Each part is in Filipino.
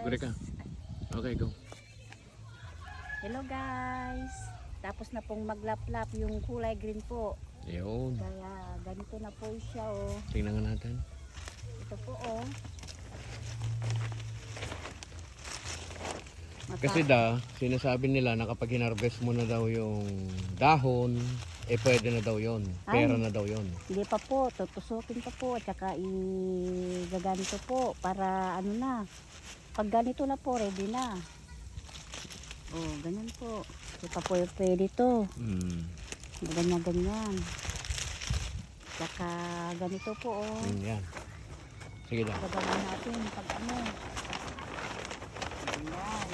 Gure ka. Okay, go. Hello guys. Tapos na pong maglaplap yung kulay green po. Ayun. Kaya ganito na po siya oh. Tingnan nga natin. Ito po oh. Kasi sinasabi nila na kapag hinarvest mo na daw yung dahon, pwede na daw yon. Pera na daw yon. Hindi pa po, tutusukin pa po, tsaka igaganito po para ano na. Pag ganito na po, ready na. Oh, ganyan po. Hindi pa po pwede to. Ganyan. Tsaka ganito po oh. Yan. Sige lang. Gagawin natin pag ano. Ayan.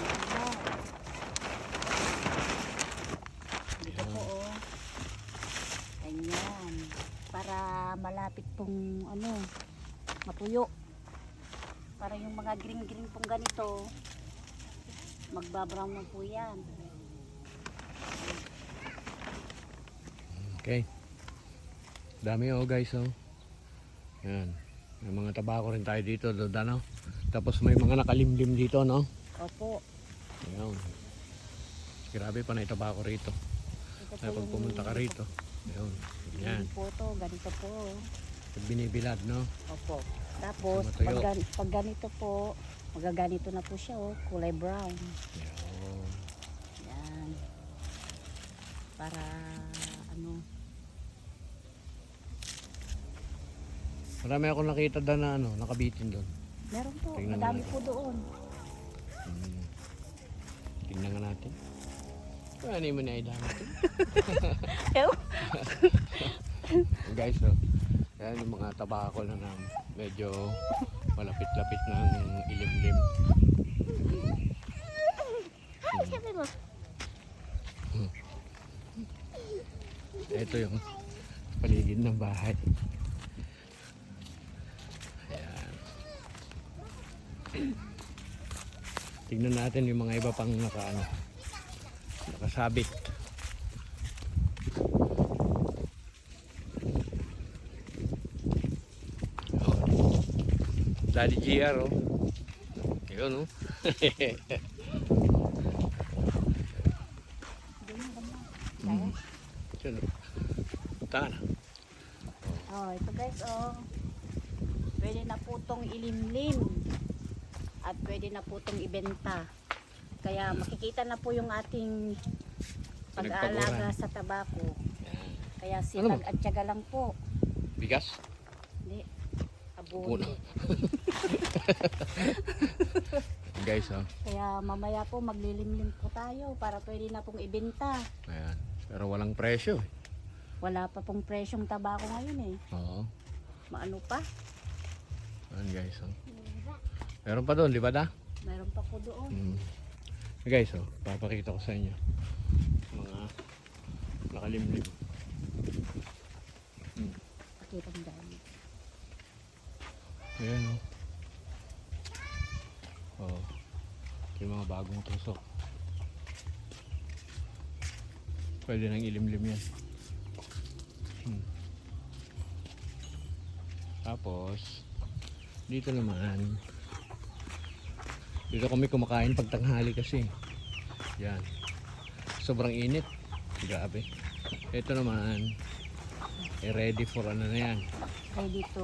Dito po oh. Ayan. Para malapit pong ano, matuyo. Para yung mga green pong ganito, magbabrown na po yan. Okay. Dami oh guys oh. Yan. May mga tabako rin tayo dito, no? Tapos may mga nakalimlim dito, no? Opo. Ayun. Grabe pa na tabako rito. Ito Ay, pag pumunta ka rito. Ayun. Yan. po to, ganito po. Pag binibilad, no? Opo. Tapos, Matuyo. pag ganito po, magaganito na po siya oh, kulay brown. Ayun. Yan. Para ano, Marami akong nakita doon na ano, nakabitin doon. meron po, Tingnan madami natin. po doon. Tingnan nga natin. Ano mo na idama natin? Guys, oh. Yan yung mga tabako na medyo malapit-lapit ng ilimlim. Sabi mo. Ito yung paligid ng bahay. Ayan. Tingnan natin yung mga iba pang nakasabit. Oh. Daddy GR oh. Yun oh. Yun oh. Punta na. Oh, ito guys, oh. Pwede na po itong ilimlim. At pwede na po itong ibenta. Kaya makikita na po yung ating pag-aalaga sa tabako. Yan. Kaya sipag at tiyaga lang po. Bigas? Hindi. Puno. Abono. Guys oh. Kaya mamaya po maglilimlim po tayo para pwede na pong ibenta. Ayan. Pero walang presyo eh. Wala pa pong presyong tabako ngayon eh. Oo. Maano pa? Ayan guys oh. Meron pa doon, di ba da? Meron pa po doon. Guys oh, papakita ko sa inyo. Mga nakalimlim. Pakita mo dahil. Ayan oh. Oh. Ito yung mga bagong tusok. Pwede nang ilimlim yan. Tapos dito naman, dito kami kumakain pag tanghali kasi yan, sobrang init, grabe. Ito naman ready for ano na yan, Ready to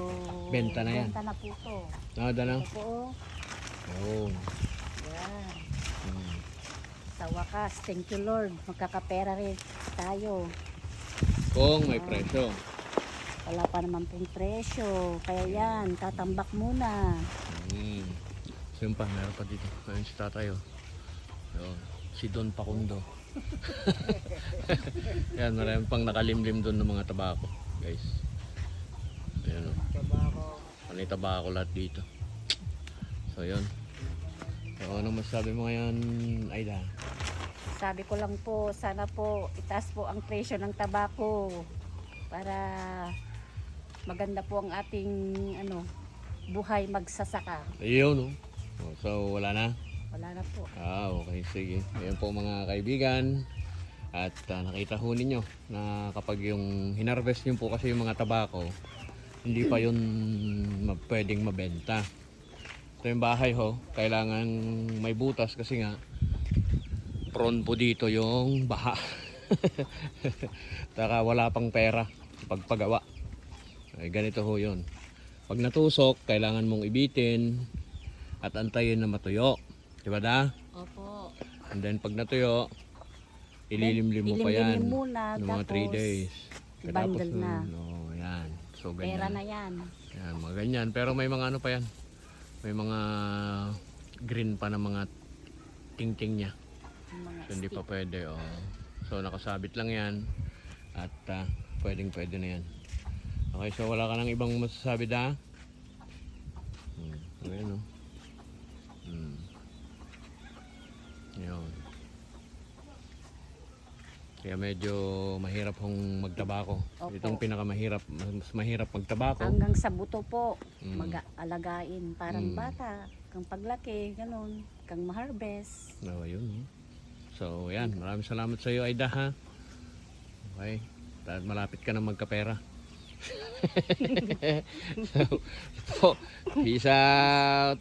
benta na yan. benta na po to. Nada na. Ito po. Oh. Yan. Sa wakas, thank you Lord. Magkakapera rin tayo. Kung may presyo. Wala pa naman pong presyo. Kaya yan, tatambak muna. So yun pa, meron pa dito. Ayun si tatay oh. Yun, si Don Pakundo. Yan, marami pang nakalimlim doon ng mga tabako, guys. Ayan oh. Panay tabako lahat dito. So yun. So ano masasabi mo ngayon, Aida? Sabi ko lang po, sana po itaas po ang presyo ng tabako para maganda po ang ating buhay magsasaka. Ayun oh. So wala na? Wala na po. Okay, sige. Ayan po mga kaibigan. At nakita ho ninyo na kapag yung hinarvest nyo po kasi yung mga tabako, hindi pa yun pwedeng mabenta. Ito yung bahay ho. Kailangan may butas kasi nga prone po dito yung baha. Taka wala pang pera pagpagawa. Ay, ganito ho yun. Pag natusok, kailangan mong ibitin at antayin na matuyo. Diba da? Opo. And then pag natuyo, ililimlim mo pa yan Ilimlim muna, ng mga 3 tapos days. bundle na. Oh, yan. So, Pera ganyan. na yan. Yan, mga ganyan. Pero may mga ano pa yan. May mga green pa na mga ting-ting niya. Yung mga So, hindi pa stick. pwede. Oh. So, nakasabit lang yan. At pwedeng-pwede na yan. Okay, so wala ka nang ibang masasabi da? Okay, no? Yun. Kaya medyo mahirap hong magtabako. Opo. Itong pinakamahirap, mas mahirap magtabako. Hanggang sa buto po, Mm. mag-alagain. Parang Mm. bata, kang paglaki, ganun, kang ma-harvest. Oh, yun. No? So, yan. Maraming salamat sa iyo, Aida, ha? Okay. Dahil malapit ka na magkapera. So, ito, peace out.